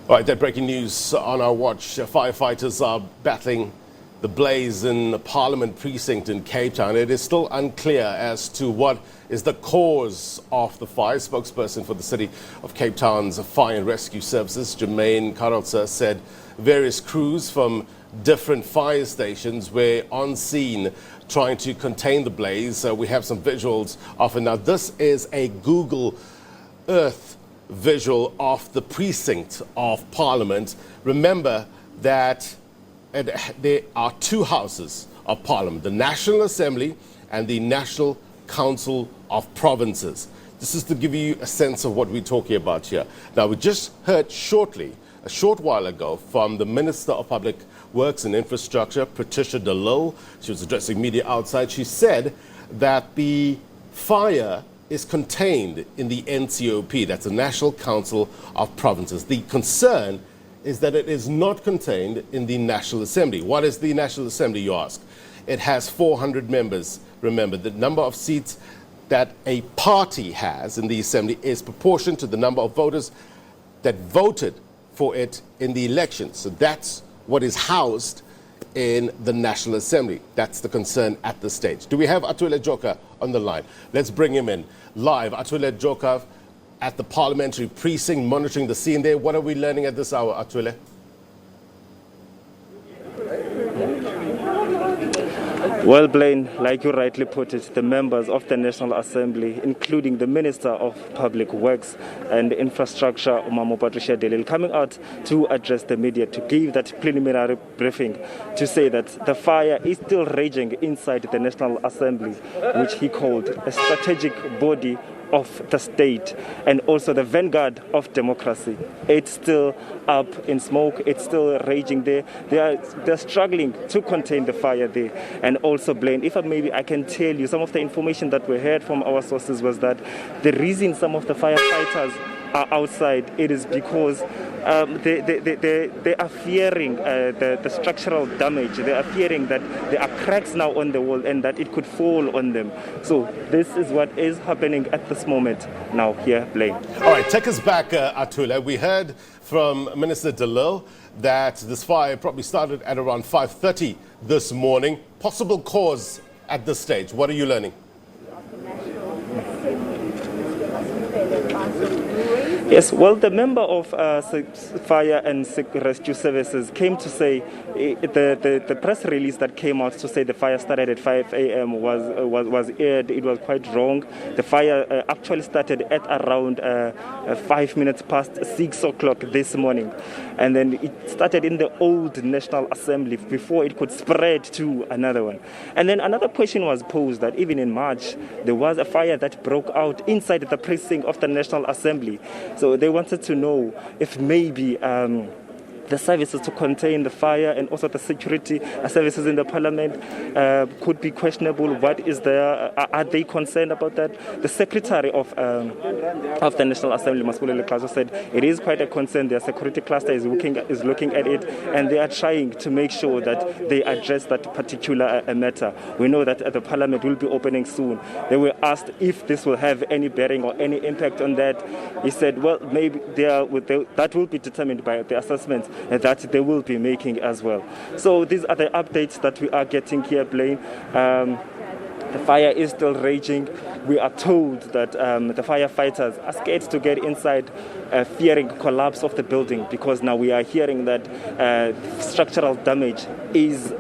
All right, that breaking news on our watch. Firefighters are battling the blaze in the Parliament precinct in Cape Town. It is still unclear as to what is the cause of the fire. Spokesperson for the City of Cape Town's Fire and Rescue Services, Jermaine Karotsa, said various crews from different fire stations were on scene trying to contain the blaze. We have some visuals of it. Now, this is a Google Earth visual of the precinct of Parliament. Remember that there are two houses of Parliament, the National Assembly and the National Council of Provinces. This is to give you a sense of what we're talking about here. Now, we just heard a short while ago, from the Minister of Public Works and Infrastructure, Patricia De Lille. She was addressing media outside. She said that the fire is contained in the NCOP, that's the National Council of Provinces. The concern is that it is not contained in the National Assembly. What is the National Assembly, you ask? It has 400 members. Remember, the number of seats that a party has in the Assembly is proportional to the number of voters that voted for it in the election. So that's what is housed in the National Assembly. That's the concern at this stage. Do we have Atule Joka on the line? Let's bring him in live. Atule Joka at the Parliamentary precinct, monitoring the scene there. What are we learning at this hour, Atule? Well, Blaine, like you rightly put it, the members of the National Assembly, including the Minister of Public Works and Infrastructure, Patricia De Lille, coming out to address the media to give that preliminary briefing to say that the fire is still raging inside the National Assembly, which he called a strategic body of the state and also the vanguard of democracy. It's still up in smoke. It's still raging there. They're struggling to contain the fire there. And also, Blaine, if maybe I can tell you, some of the information that we heard from our sources was that the reason some of the firefighters are outside, it is because they are fearing the structural damage. They are fearing that there are cracks now on the wall and that it could fall on them. So this is what is happening at this moment now here, Blaine. All right, take us back, Atule. We heard from Minister De Lille that this fire probably started at around 5:30 this morning. Possible cause at this stage. What are you learning? Yes, well, the member of Fire and Rescue Services came to say the press release that came out to say the fire started at 5 a.m. was aired. It was quite wrong. The fire actually started at around 5 minutes past 6 o'clock this morning. And then it started in the old National Assembly before it could spread to another one. And then another question was posed that even in March, there was a fire that broke out inside the precinct of the National Assembly. So they wanted to know if maybe the services to contain the fire and also the security services in the Parliament could be questionable. What is there? Are they concerned about that? The Secretary of the National Assembly, Masipulele Klazo, said it is quite a concern. Their security cluster is looking at it, and they are trying to make sure that they address that particular matter. We know that the Parliament will be opening soon. They were asked if this will have any bearing or any impact on that. He said, well, maybe that will be determined by the assessments that they will be making as well. So these are the updates that we are getting here, Blaine. The fire is still raging. We are told that the firefighters are scared to get inside, fearing collapse of the building, because now we are hearing that structural damage is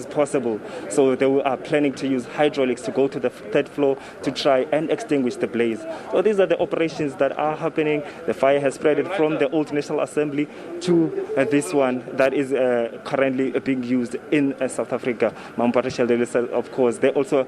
possible. So they are planning to use hydraulics to go to the third floor to try and extinguish the blaze. So these are the operations that are happening. The fire has spread from the old National Assembly to this one that is currently being used in South Africa. Patricia De Lille, of course, they also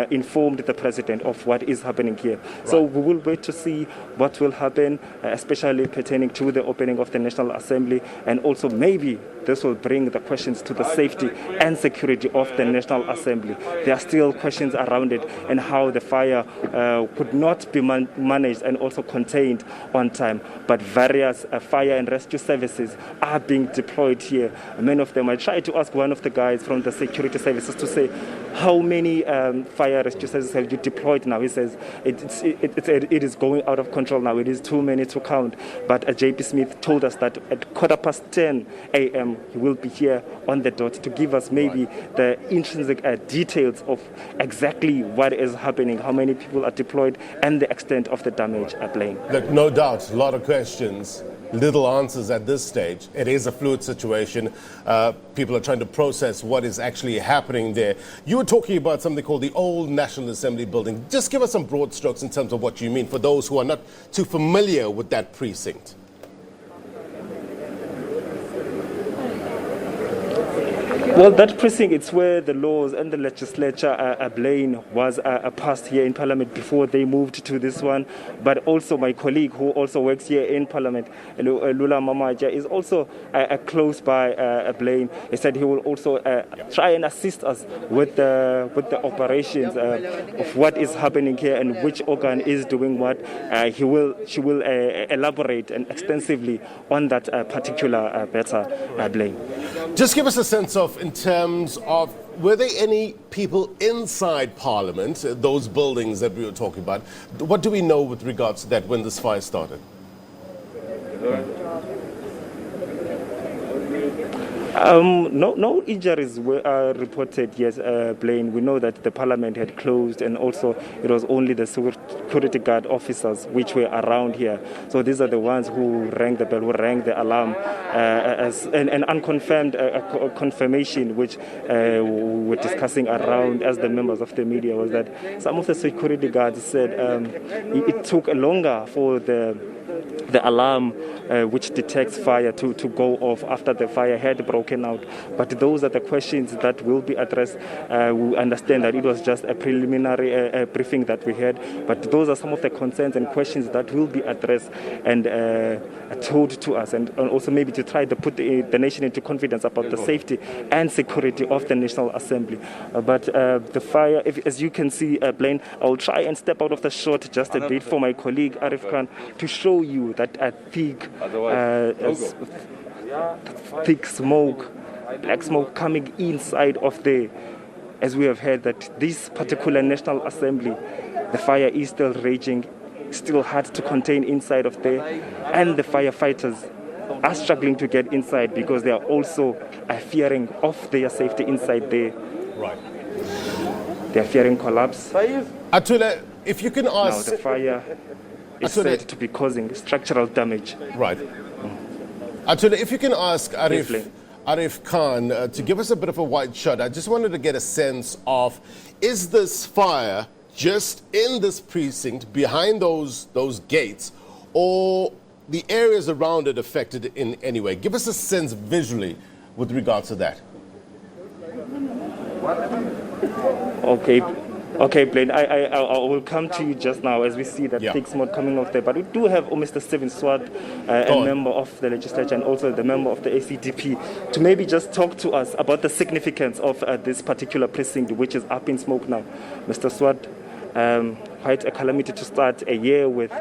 informed the president of what is happening here. Right. So we will wait to see what will happen, especially pertaining to the opening of the National Assembly, and also maybe this will bring the questions to the safety and security of the National Assembly. There are still questions around it and how the fire could not be managed and also contained on time. But various fire and rescue services are being deployed here. Many of them, I tried to ask one of the guys from the security services to say, how many fire rescue services have you deployed now? He says it is going out of control now. It is too many to count. But JP Smith told us that at 10:15 a.m. he will be here on the dot to give us maybe the intrinsic details of exactly what is happening, how many people are deployed, and the extent of the damage at Blaine. Look, no doubt, a lot of questions, little answers at this stage. It is a fluid situation. People are trying to process what is actually happening there. You were talking about something called the old National Assembly building. Just give us some broad strokes in terms of what you mean for those who are not too familiar with that precinct. Well, that precinct, it's where the laws and the legislature Blaine was passed here in Parliament before they moved to this one. But also my colleague who also works here in Parliament, Lula Mamaja, is also close by Blaine. He said he will also try and assist us with the operations of what is happening here and which organ is doing what. She will elaborate and extensively on that particular matter, Blaine. Just give us a sense of, in terms of, were there any people inside Parliament, those buildings that we were talking about? What do we know with regards to that when this fire started? No injuries were reported yet, Blaine. We know that the Parliament had closed, and also it was only the security guard officers which were around here. So these are the ones who rang the bell, who rang the alarm, as an unconfirmed confirmation which we were discussing around as the members of the media was that some of the security guards said it took longer for the alarm which detects fire to go off after the fire had broken out. But those are the questions that will be addressed. We understand that it was just a preliminary briefing that we had, but those are some of the concerns and questions that will be addressed and told to us, and also maybe to try to put the nation into confidence about the safety and security of the National Assembly. But the fire, as you can see, Blaine, I'll try and step out of the shot just a bit for my colleague Arif Khan to show you that thick smoke, black smoke coming inside of there. As we have heard that this particular National Assembly, the fire is still raging, still hard to contain inside of there, and the firefighters are struggling to get inside because they are also fearing of their safety inside there. Right. They are fearing collapse. Atule, if you can ask... Now the fire is said to be causing structural damage. Right. Atule, if you can ask Arif Khan to give us a bit of a wide shot. I just wanted to get a sense of, is this fire just in this precinct behind those gates, or the areas around it affected in any way? Give us a sense visually with regards to that. Okay, Blaine, I will come to you just now as we see that thick smoke coming off there. But we do have Mr. Stephen Swart, a member of the legislature and also the member of the ACDP, to maybe just talk to us about the significance of this particular precinct, which is up in smoke now. Mr. Swart, quite a calamity to start a year with.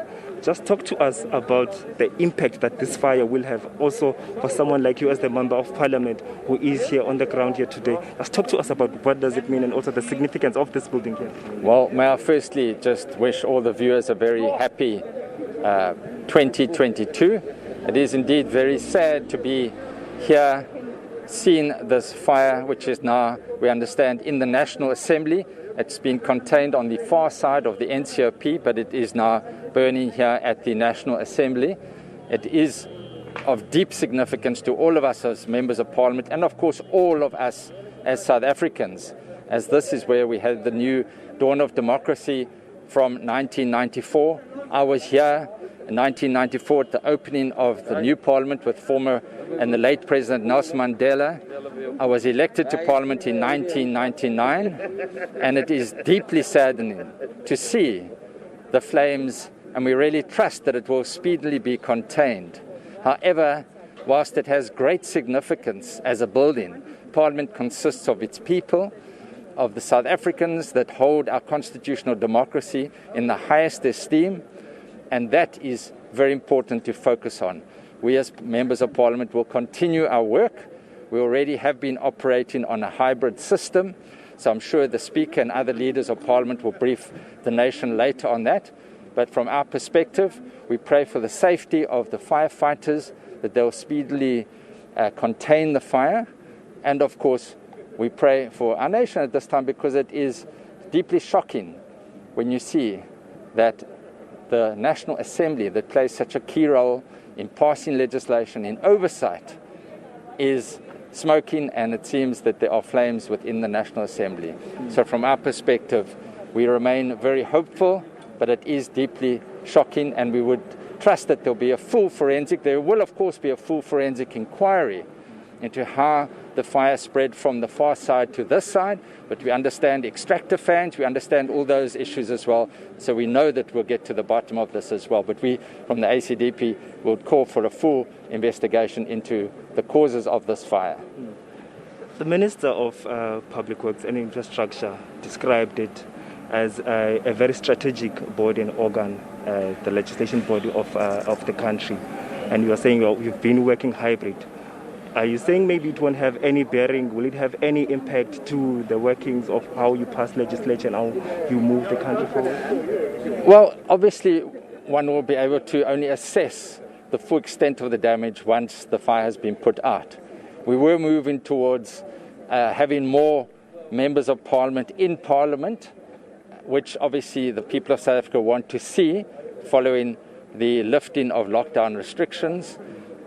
Just talk to us about the impact that this fire will have also for someone like you as the Member of Parliament who is here on the ground here today. Just talk to us about what does it mean and also the significance of this building here. Well, may I firstly just wish all the viewers a very happy 2022. It is indeed very sad to be here seeing this fire, which is now, we understand, in the National Assembly. It's been contained on the far side of the NCOP, but it is now burning here at the National Assembly. It is of deep significance to all of us as members of Parliament, and of course all of us as South Africans, as this is where we had the new dawn of democracy from 1994. I was here in 1994 at the opening of the new Parliament with former and the late President Nelson Mandela. I was elected to Parliament in 1999, and it is deeply saddening to see the flames, and we really trust that it will speedily be contained. However, whilst it has great significance as a building, Parliament consists of its people, of the South Africans that hold our constitutional democracy in the highest esteem, and that is very important to focus on. We as members of Parliament will continue our work. We already have been operating on a hybrid system, So I'm sure the Speaker and other leaders of Parliament will brief the nation later on that. But from our perspective, we pray for the safety of the firefighters, that they'll speedily contain the fire. And of course, we pray for our nation at this time, because it is deeply shocking when you see that the National Assembly, that plays such a key role in passing legislation, in oversight, is smoking, and it seems that there are flames within the National Assembly. So from our perspective, we remain very hopeful, but it is deeply shocking, and we would trust that there will of course be a full forensic inquiry into how the fire spread from the far side to this side, but we understand extractor fans, we understand all those issues as well, so we know that we'll get to the bottom of this as well. But we, from the ACDP, will call for a full investigation into the causes of this fire. The Minister of Public Works and Infrastructure described it as a very strategic body and organ, the legislation body of the country. And you are saying, well, you've been working hybrid. Are you saying maybe it won't have any bearing? Will it have any impact to the workings of how you pass legislation, how you move the country forward? Well, obviously, one will be able to only assess the full extent of the damage once the fire has been put out. We were moving towards having more members of Parliament in Parliament, which obviously the people of South Africa want to see following the lifting of lockdown restrictions.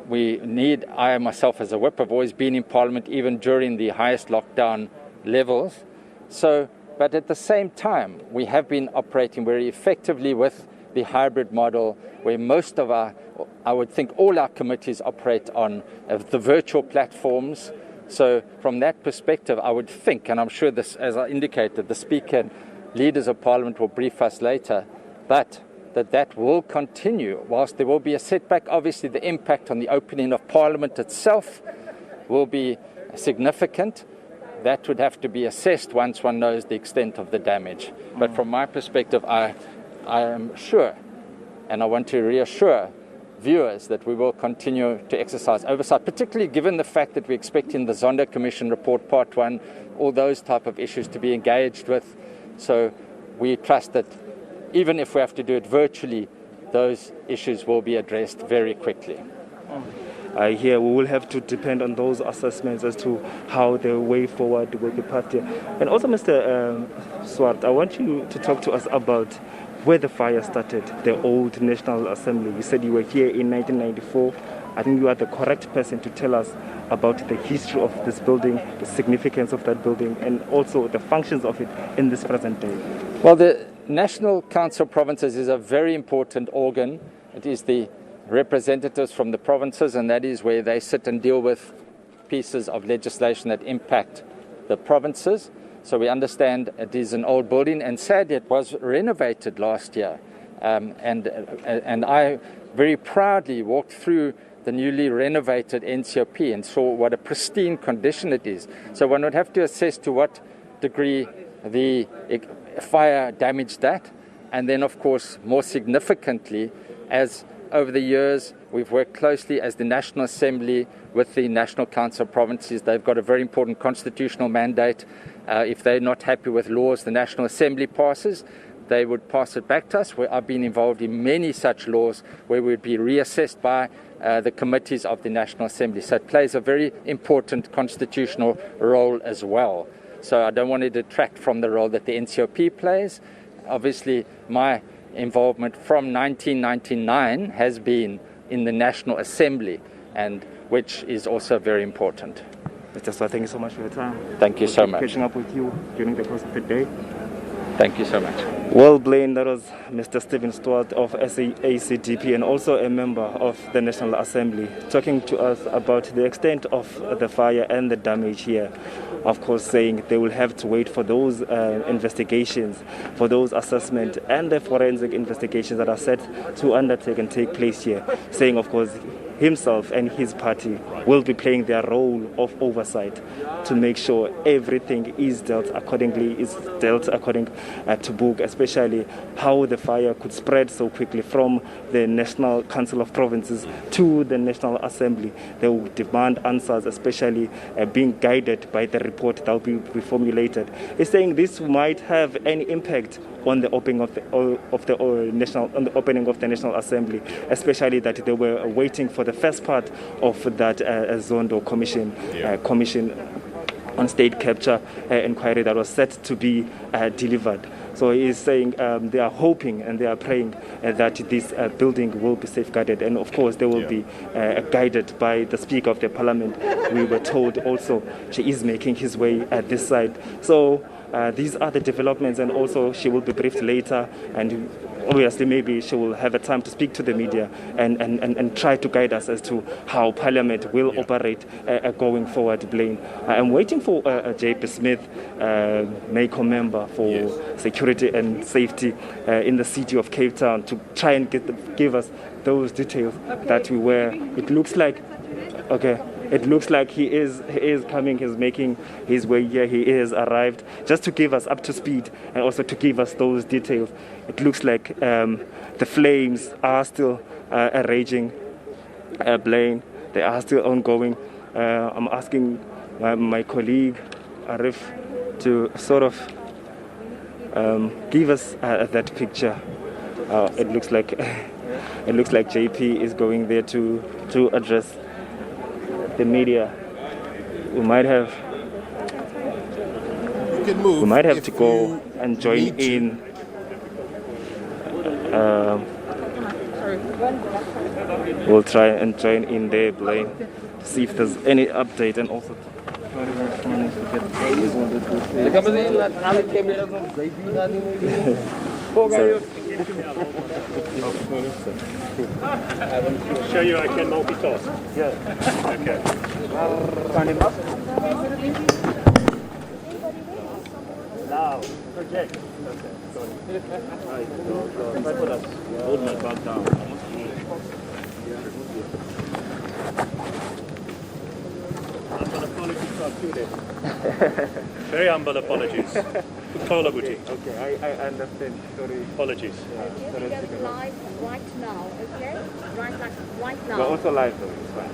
I myself as a whip have always been in Parliament even during the highest lockdown levels. But at the same time, we have been operating very effectively with the hybrid model, where most of I would think all our committees operate on the virtual platforms. So from that perspective, I would think, and I'm sure this, as I indicated, the Speaker and leaders of Parliament will brief us later, but that will continue. Whilst there will be a setback, obviously the impact on the opening of Parliament itself will be significant. That would have to be assessed once one knows the extent of the damage. But from my perspective, I am sure, and I want to reassure viewers, that we will continue to exercise oversight, particularly given the fact that we're expecting the Zondo Commission report, Part 1, all those type of issues to be engaged with. So we trust that even if we have to do it virtually, those issues will be addressed very quickly. I hear we will have to depend on those assessments as to how the way forward will be passed here. And also, Mr. Swart, I want you to talk to us about where the fire started, the old National Assembly. You said you were here in 1994. I think you are the correct person to tell us about the history of this building, the significance of that building, and also the functions of it in this present day. Well, the National Council of Provinces is a very important organ. It is the representatives from the provinces, and that is where they sit and deal with pieces of legislation that impact the provinces. So we understand it is an old building, and sadly it was renovated last year. And I very proudly walked through the newly renovated NCOP and saw what a pristine condition it is. So one would have to assess to what degree the fire damaged that. And then, of course, more significantly, as over the years, we've worked closely as the National Assembly with the National Council of Provinces. They've got a very important constitutional mandate. If they're not happy with laws the National Assembly passes, they would pass it back to us. I've been involved in many such laws where we'd be reassessed by the committees of the National Assembly. So it plays a very important constitutional role as well. So I don't want to detract from the role that the NCOP plays. Obviously, my involvement from 1999 has been in the National Assembly, and which is also very important. Mr. Swart, thank you so much for your time. Thank you so much. Catching up with you during the course of the day. Thank you so much. Well, Blaine, that was Mr. Stephen Stewart of SACDP and also a member of the National Assembly, talking to us about the extent of the fire and the damage here. Of course, saying they will have to wait for those investigations, for those assessments and the forensic investigations that are set to undertake and take place here. Saying, of course, himself and his party will be playing their role of oversight to make sure everything is dealt accordingly, to book, especially how the fire could spread so quickly from the National Council of Provinces to the National Assembly. They will demand answers, especially being guided by the report that will be reformulated. It's saying this might have an impact on the opening of the National Assembly, especially that they were waiting for the first part of that Zondo commission on state capture inquiry that was set to be delivered. So he is saying they are hoping and they are praying that this building will be safeguarded, and of course they will be guided by the Speaker of the Parliament. We were told also she is making his way at this side. So these are the developments, and also she will be briefed later, and obviously maybe she will have a time to speak to the media and try to guide us as to how Parliament will operate going forward, Blaine. I'm waiting for JP Smith, MACO member for security and safety in the city of Cape Town, to try and give us those details that we were. It looks like, it looks like he is coming, he's making his way here, he is arrived, just to give us up to speed and also to give us those details. It looks like the flames are still raging, Blaine, they are still ongoing. I'm asking my colleague Arif to sort of give us that picture. It looks like JP is going there to address the media. We might have to go and join in. We'll try and join in there, Blaine, to see if there's any update, and also show you I can multitask. yeah. Okay. Turn him up. Now, project. Okay, sorry. Right, so try for us. Hold my back down. Humble apologies for today. Very humble apologies. Kola Buti. Okay, I understand. Sorry. Apologies. We're going live right now, okay? Right now. We're also live though, it's fine.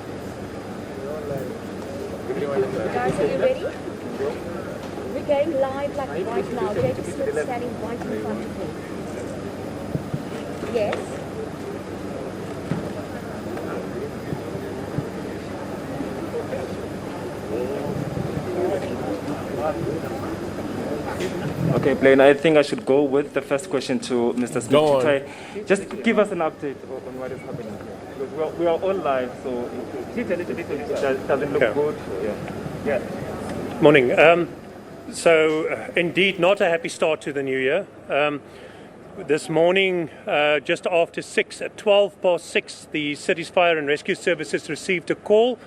Guys, are you ready? We're going live right now. Jacob Smith standing right in front of me. Yes. Okay, Blaine, I think I should go with the first question to Mr. Smith. Go on. To try, just give us an update on what is happening here. Because we are all live, so it doesn't look good. Yeah. Morning. So, indeed, not a happy start to the new year. This morning, just after 6, at 12 past 6, the city's fire and rescue services received a call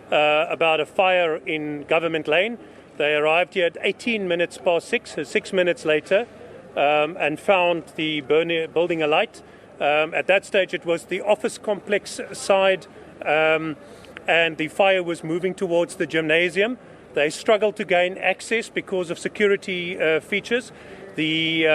about a fire in Government Lane. They arrived here at 18 minutes past 6, so 6 minutes later, and found the building alight. At that stage, it was the office complex side, and the fire was moving towards the gymnasium. They struggled to gain access because of security features. They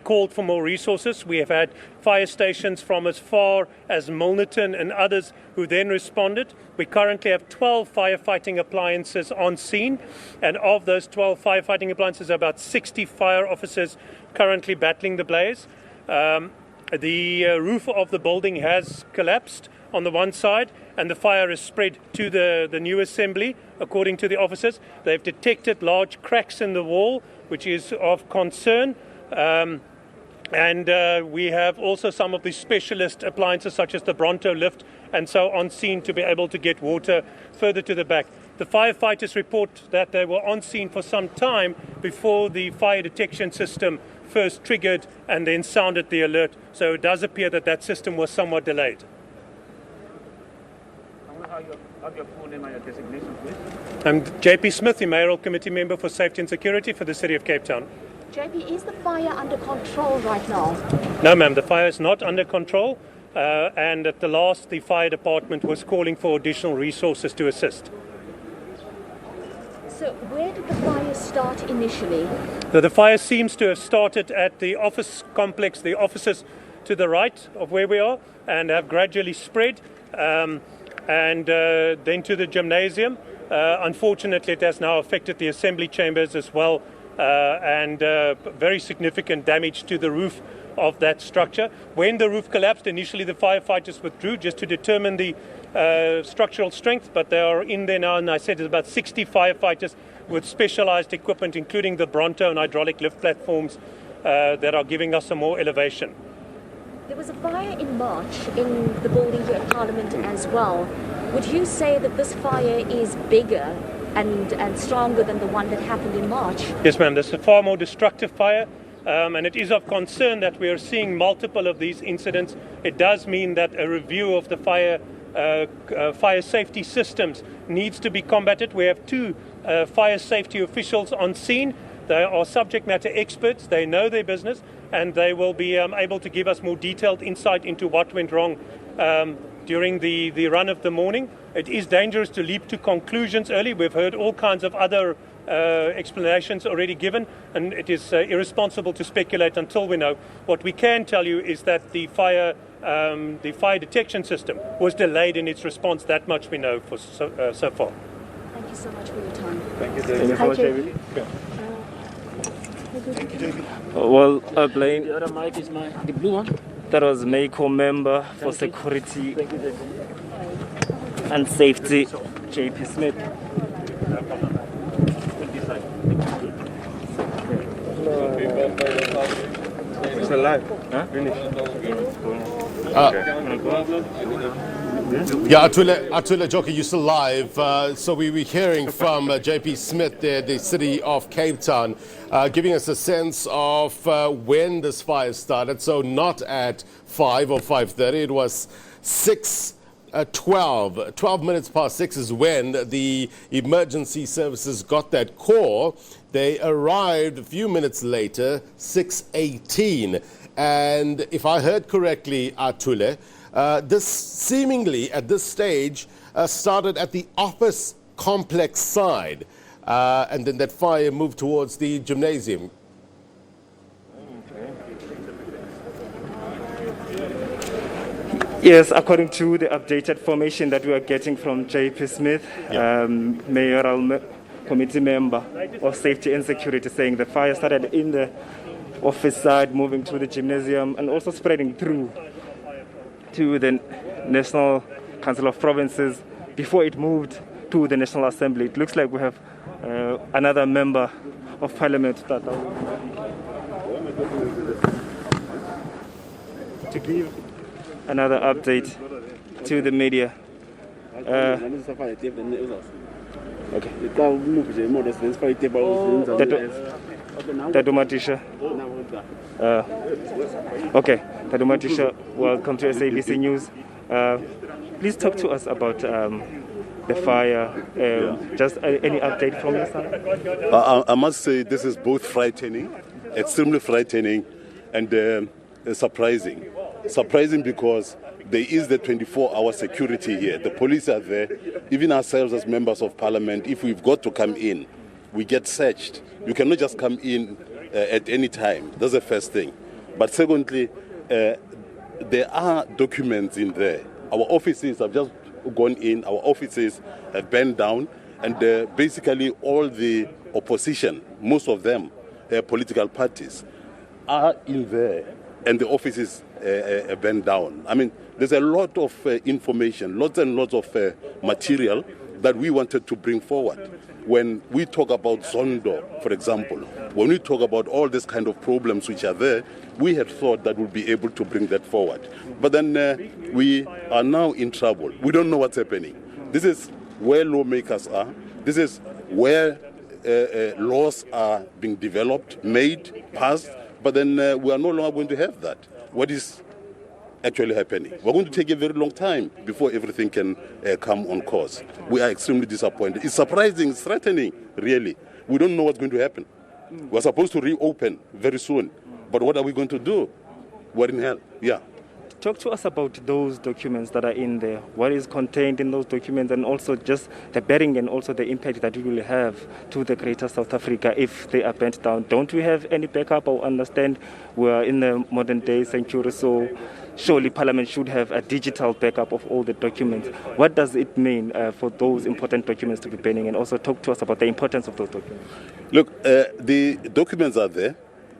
called for more resources. We have had fire stations from as far as Milnerton and others who then responded. We currently have 12 firefighting appliances on scene, and of those 12 firefighting appliances, about 60 fire officers currently battling the blaze. The roof of the building has collapsed on the one side, and the fire has spread to the new assembly. According to the officers, they've detected large cracks in the wall, which is of concern. And we have also some of the specialist appliances, such as the Bronto lift and so on scene, to be able to get water further to the back. The firefighters report that they were on scene for some time before the fire detection system first triggered and then sounded the alert. So it does appear that that system was somewhat delayed. Have your full name and your designation, please. I'm JP Smith, the Mayoral Committee Member for Safety and Security for the City of Cape Town. JP, is the fire under control right now? No, ma'am, the fire is not under control. and at the last, the fire department was calling for additional resources to assist. So where did the fire start initially? So the fire seems to have started at the office complex, the offices to the right of where we are, and have gradually spread, and then to the gymnasium. Unfortunately, it has now affected the assembly chambers as well, and very significant damage to the roof of that structure. When the roof collapsed, initially the firefighters withdrew just to determine the structural strength, but they are in there now, and I said there's about 60 firefighters with specialized equipment, including the Bronto and hydraulic lift platforms that are giving us some more elevation. There was a fire in March in the building here at Parliament as well. Would you say that this fire is bigger and stronger than the one that happened in March? Yes, ma'am. This is a far more destructive fire, and it is of concern that we are seeing multiple of these incidents. It does mean that a review of the fire safety systems needs to be combated. We have two fire safety officials on scene. They are subject matter experts. They know their business, and they will be able to give us more detailed insight into what went wrong during the run of the morning. It is dangerous to leap to conclusions early. We've heard all kinds of other explanations already given, and it is irresponsible to speculate until we know. What we can tell you is that the fire detection system was delayed in its response. That much we know for so far. Thank you so much for your time. Thank you, David. Hi, David. Well, Blaine, The other mic is the blue one. that was MACO member for security and safety, JP Smith. It's alive. Huh? Yeah, Atule Joka, you're still live. So we were hearing from JP Smith there, the city of Cape Town, giving us a sense of when this fire started. So not at 5 or 5:30, it was 12 minutes past 6 is when the emergency services got that call. They arrived a few minutes later, 6:18. And if I heard correctly, Atule, this seemingly at this stage started at the office complex side, and then that fire moved towards the gymnasium. Yes, according to the updated formation that we are getting from JP Smith, mayoral committee member of safety and security, saying the fire started in the office side, moving to the gymnasium, and also spreading through to the National Council of Provinces before it moved to the National Assembly. It looks like we have another member of Parliament to give another update to the media. Tadumatisha. Okay, Tadumatisha, welcome to SABC News. Please talk to us about the fire. Just any update from your side? I must say this is both frightening, extremely frightening, and surprising. Surprising because there is the 24-hour security here. The police are there. Even ourselves as members of parliament, if we've got to come in, we get searched. You cannot just come in at any time. That's the first thing. But secondly, there are documents in there. Our offices have just gone in. Our offices have burned down. And basically all the opposition, most of them, political parties, are in there. And the offices burned down. I mean, there's a lot of information, lots and lots of material that we wanted to bring forward. When we talk about Zondo, for example, when we talk about all these kind of problems which are there, we had thought that we'll be able to bring that forward. But then we are now in trouble. We don't know what's happening. This is where lawmakers are. This is where laws are being developed, made, passed. But then we are no longer going to have that. What is actually happening? We're going to take a very long time before everything can come on course. We are extremely disappointed. It's surprising, it's threatening, really. We don't know what's going to happen. We're supposed to reopen very soon. But what are we going to do? We're in hell, yeah. Talk to us about those documents that are in there. What is contained in those documents, and also just the bearing and also the impact that it will have to the greater South Africa if they are bent down. Don't we have any backup? I understand we are in the modern day century, so surely Parliament should have a digital backup of all the documents. What does it mean for those important documents to be burning? And also talk to us about the importance of those documents. Look, the documents are there.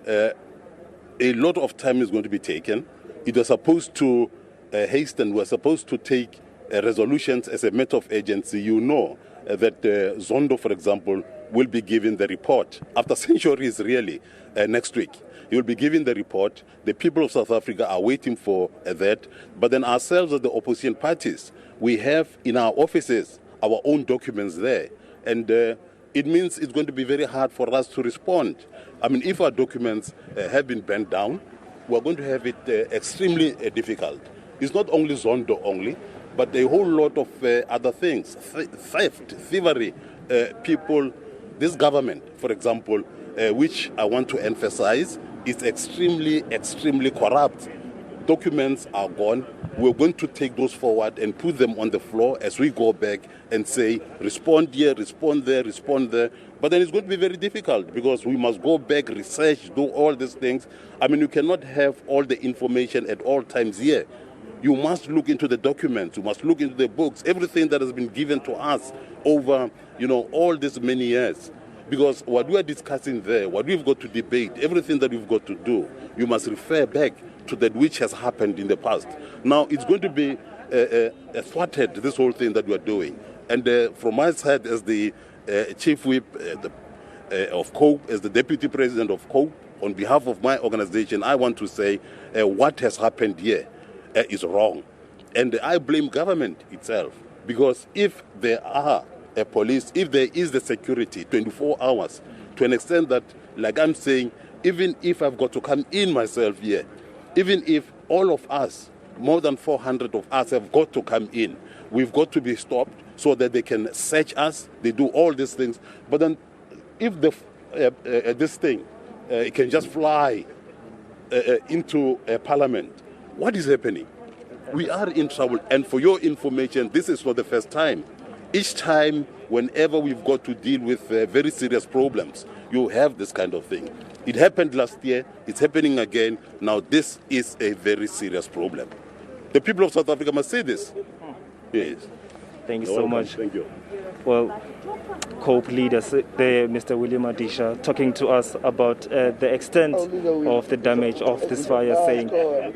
A lot of time is going to be taken. It was supposed to hasten. We're supposed to take resolutions as a matter of urgency. You know that Zondo, for example, will be given the report after centuries, really, next week. He will be given the report. The people of South Africa are waiting for that. But then ourselves as the opposition parties, we have in our offices our own documents there. And it means it's going to be very hard for us to respond. I mean, if our documents have been bent down, we're going to have it extremely difficult. It's not only Zondo only, but a whole lot of other things. Theft, thievery, people, this government, for example, which I want to emphasize, is extremely, extremely corrupt. Documents are gone. We're going to take those forward and put them on the floor as we go back and say, respond here, respond there, respond there. But then it's going to be very difficult because we must go back, research, do all these things. I mean, you cannot have all the information at all times here. You must look into the documents. You must look into the books, everything that has been given to us over, all these many years. Because what we are discussing there, what we've got to debate, everything that we've got to do, you must refer back to that which has happened in the past. Now, it's going to be thwarted, this whole thing that we are doing. And from my side, as the chief whip of COPE, as the deputy president of COPE, on behalf of my organization, I want to say what has happened here is wrong. And I blame government itself, because if there are a police, if there is the security 24 hours, to an extent that, like I'm saying, even if I've got to come in myself here, even if all of us, more than 400 of us have got to come in, we've got to be stopped so that they can search us, they do all these things. But then if this thing it can just fly into Parliament, what is happening? We are in trouble. And for your information, this is for the first time. Each time, whenever we've got to deal with very serious problems, you have this kind of thing. It happened last year, it's happening again. Now this is a very serious problem. The people of South Africa must say this. Yes. Thank you so much. Thank you. Well, COPE leaders there, Mr. William Adisha, talking to us about the extent of the damage of this fire, saying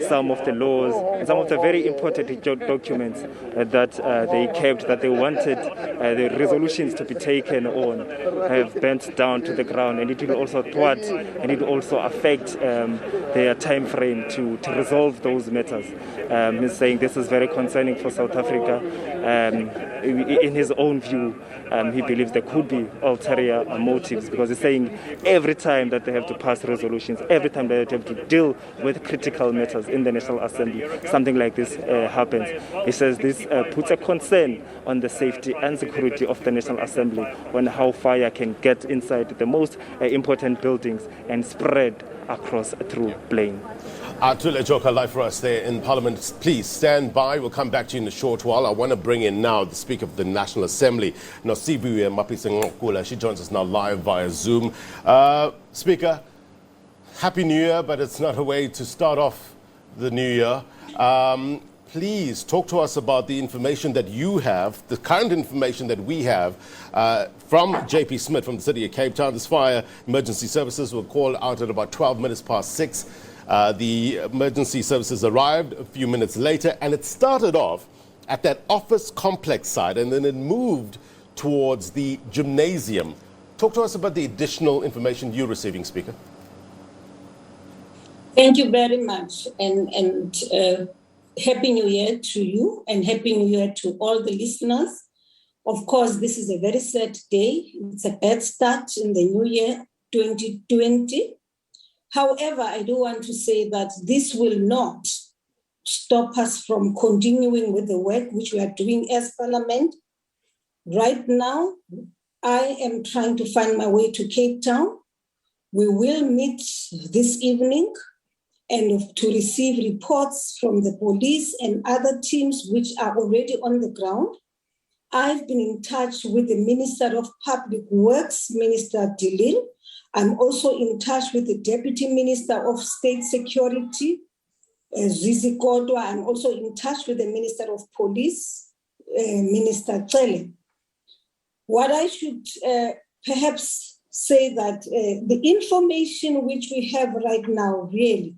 some of the laws and some of the very important documents that they kept, that they wanted the resolutions to be taken on, have bent down to the ground, and it will also thwart and it will also affect their time frame to resolve those matters. He's saying this is very concerning for South Africa. In his own view, he believes there could be ulterior motives, because he's saying every time that they have to pass resolutions, every time that they have to deal with critical matters in the National Assembly, something like this happens. He says this puts a concern on the safety and security of the National Assembly, on how fire can get inside the most important buildings and spread across through plain. Atule Joka live for us there in Parliament. Please stand by. We'll come back to you in a short while. I want to bring in now the Speaker of the National Assembly, Nosibu Mapisengokula. She joins us now live via Zoom. Speaker, Happy New Year, but it's not a way to start off the new year. Please talk to us about the information that you have, the current information that we have from JP Smith from the city of Cape Town. This fire emergency services were called out at about 12 minutes past 6. The emergency services arrived a few minutes later, and it started off at that office complex side, and then it moved towards the gymnasium. Talk to us about the additional information you're receiving, Speaker. Thank you very much, and Happy New Year to you, and Happy New Year to all the listeners. Of course, this is a very sad day. It's a bad start in the new year, 2020. However, I do want to say that this will not stop us from continuing with the work which we are doing as Parliament. Right now, I am trying to find my way to Cape Town. We will meet this evening and to receive reports from the police and other teams which are already on the ground. I've been in touch with the Minister of Public Works, Minister De Lille. I'm also in touch with the Deputy Minister of State Security, Zizi Kodwa. I'm also in touch with the Minister of Police, Minister Cele. What I should perhaps say that the information which we have right now really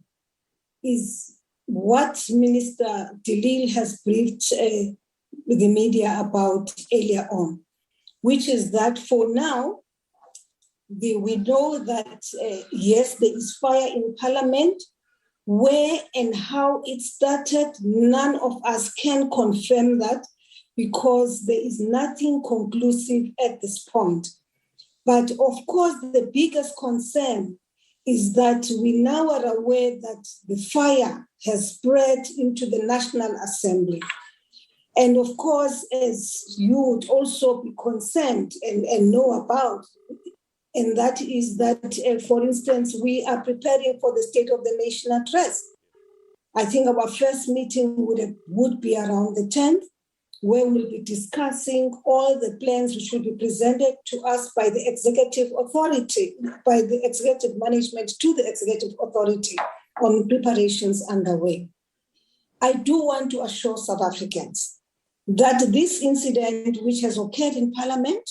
is what Minister De Lille has briefed the media about earlier on, which is that for now, we know that, yes, there is fire in Parliament. Where and how it started, none of us can confirm that because there is nothing conclusive at this point. But of course, the biggest concern is that we now are aware that the fire has spread into the National Assembly. And of course, as you would also be concerned and know about, and that is that, for instance, we are preparing for the State of the Nation address. I think our first meeting would be around the 10th, where we'll be discussing all the plans which will be presented to us by the executive authority, by the executive management to the executive authority on preparations underway. I do want to assure South Africans that this incident which has occurred in Parliament,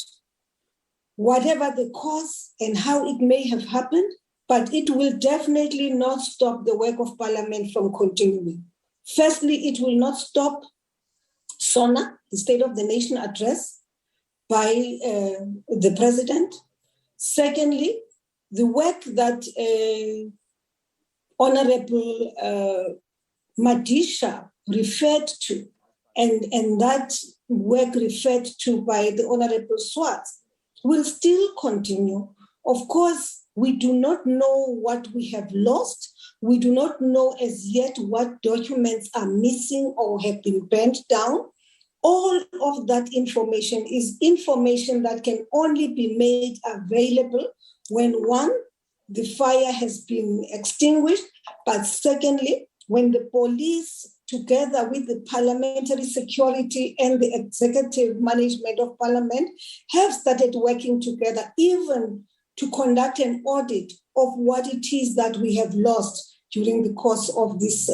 whatever the cause and how it may have happened, but it will definitely not stop the work of Parliament from continuing. Firstly, it will not stop SONA, the State of the Nation address by the President. Secondly, the work that Honorable Madisha referred to, and that work referred to by the Honorable Swartz, will still continue. Of course, we do not know what we have lost. We do not know as yet what documents are missing or have been burnt down. All of that information is information that can only be made available when, one, the fire has been extinguished, but secondly, when the police, together with the parliamentary security and the executive management of Parliament, have started working together even to conduct an audit of what it is that we have lost during the course of this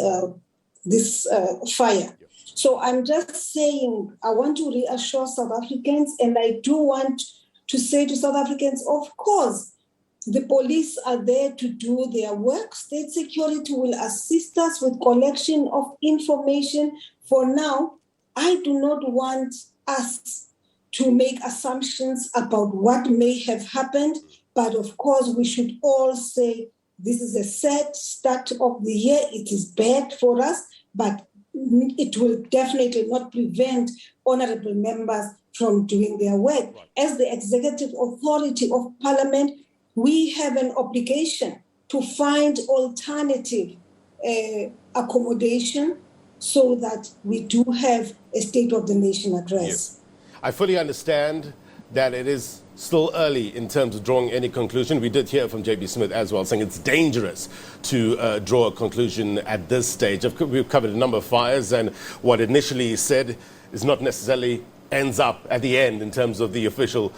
fire. So I'm just saying, I want to reassure South Africans, and I do want to say to South Africans, of course, the police are there to do their work. State security will assist us with collection of information. For now, I do not want us to make assumptions about what may have happened, but of course, we should all say this is a sad start of the year. It is bad for us, but it will definitely not prevent honorable members from doing their work. As the executive authority of Parliament, we have an obligation to find alternative accommodation so that we do have a State of the Nation address. Yes. I fully understand that it is still early in terms of drawing any conclusion. We did hear from J.B. Smith as well, saying it's dangerous to draw a conclusion at this stage. We've covered a number of fires, and what initially said is not necessarily ends up at the end in terms of the official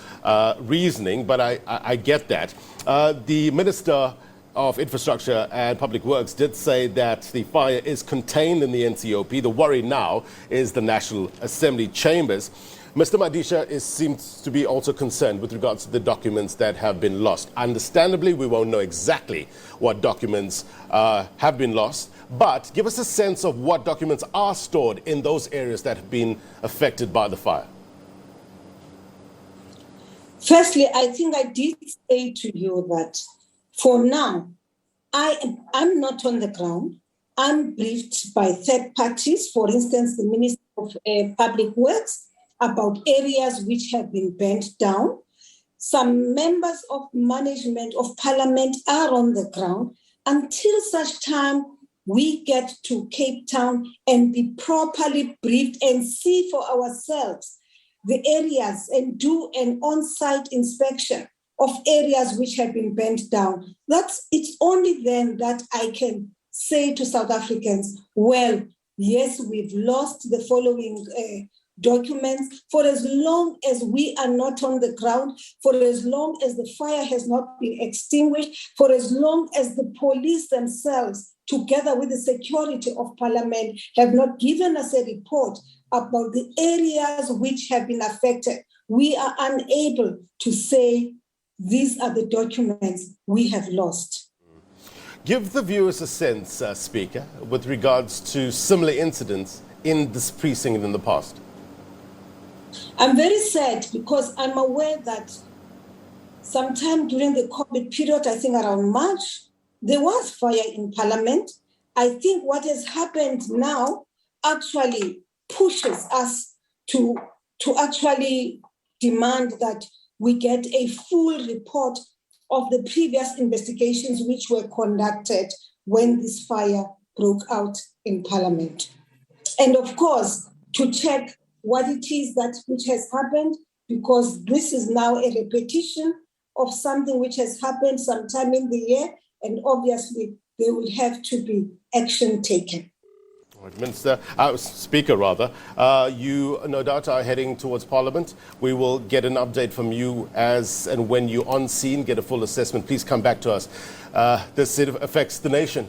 reasoning, but I get that. The Minister of Infrastructure and Public Works did say that the fire is contained in the NCOP. The worry now is the National Assembly chambers. Mr. Madisha seems to be also concerned with regards to the documents that have been lost. Understandably, we won't know exactly what documents have been lost, but give us a sense of what documents are stored in those areas that have been affected by the fire. Firstly, I think I did say to you that for now, I'm not on the ground. I'm briefed by third parties, for instance, the Minister of Public Works, about areas which have been burnt down. Some members of management of Parliament are on the ground until such time we get to Cape Town and be properly briefed and see for ourselves the areas and do an on-site inspection of areas which have been burnt down. It's only then that I can say to South Africans, well, yes, we've lost the following documents. For as long as we are not on the ground, for as long as the fire has not been extinguished, for as long as the police themselves, together with the security of Parliament, have not given us a report about the areas which have been affected, we are unable to say these are the documents we have lost. Give the viewers a sense, Speaker, with regards to similar incidents in this precinct in the past. I'm very sad because I'm aware that sometime during the COVID period, I think around March, there was fire in Parliament. I think what has happened now actually pushes us to actually demand that we get a full report of the previous investigations which were conducted when this fire broke out in Parliament. And of course, to check what it is that which has happened, because this is now a repetition of something which has happened sometime in the year, and obviously there will have to be action taken. Minister, Speaker rather, you no doubt are heading towards Parliament. We will get an update from you as and when you're on scene, get a full assessment. Please come back to us. This affects the nation.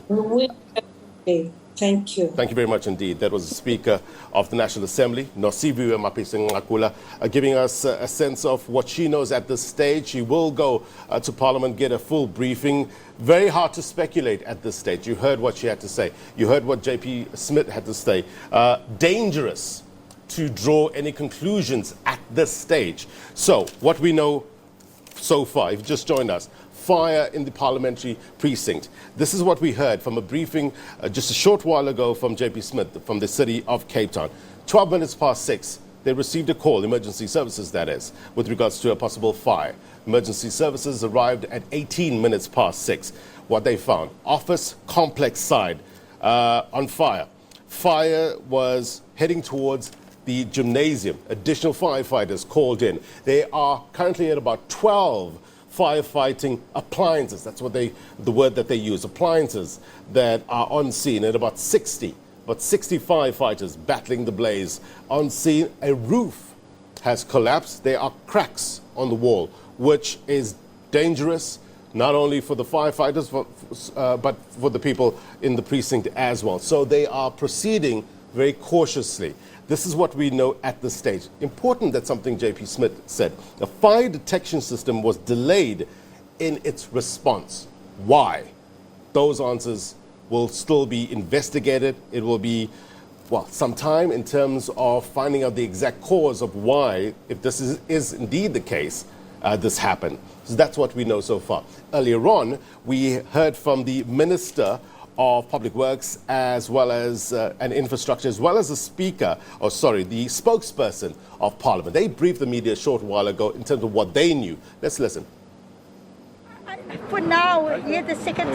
Thank you. Thank you very much indeed. That was the Speaker of the National Assembly, Nosiviwe Mapisa-Nqakula, giving us a sense of what she knows at this stage. She will go to Parliament, get a full briefing. Very hard to speculate at this stage. You heard what she had to say. You heard what JP Smith had to say. Dangerous to draw any conclusions at this stage. So, what we know so far, if you just joined us, fire in the parliamentary precinct. This is what we heard from a briefing just a short while ago from JP Smith from the city of Cape Town. 12 minutes past 6, they received a call, emergency services that is, with regards to a possible fire. Emergency services arrived at 18 minutes past 6. What they found, office complex side on fire. Fire was heading towards the gymnasium. Additional firefighters called in. They are currently at about 12 firefighting appliances. That's what the word that they use, appliances that are on scene, at about 60 firefighters battling the blaze. On scene, a roof has collapsed. There are cracks on the wall, which is dangerous, not only for the firefighters, but for the people in the precinct as well. So they are proceeding very cautiously. This is what we know at this stage. Important that something JP Smith said. The fire detection system was delayed in its response. Why? Those answers will still be investigated. It will be, well, some time in terms of finding out the exact cause of why, if this is indeed the case, this happened. So that's what we know so far. Earlier on, we heard from the Minister of Public Works as well as and Infrastructure, as well as the the spokesperson of Parliament. They briefed the media a short while ago in terms of what they knew. Let's listen. For now, yeah, the second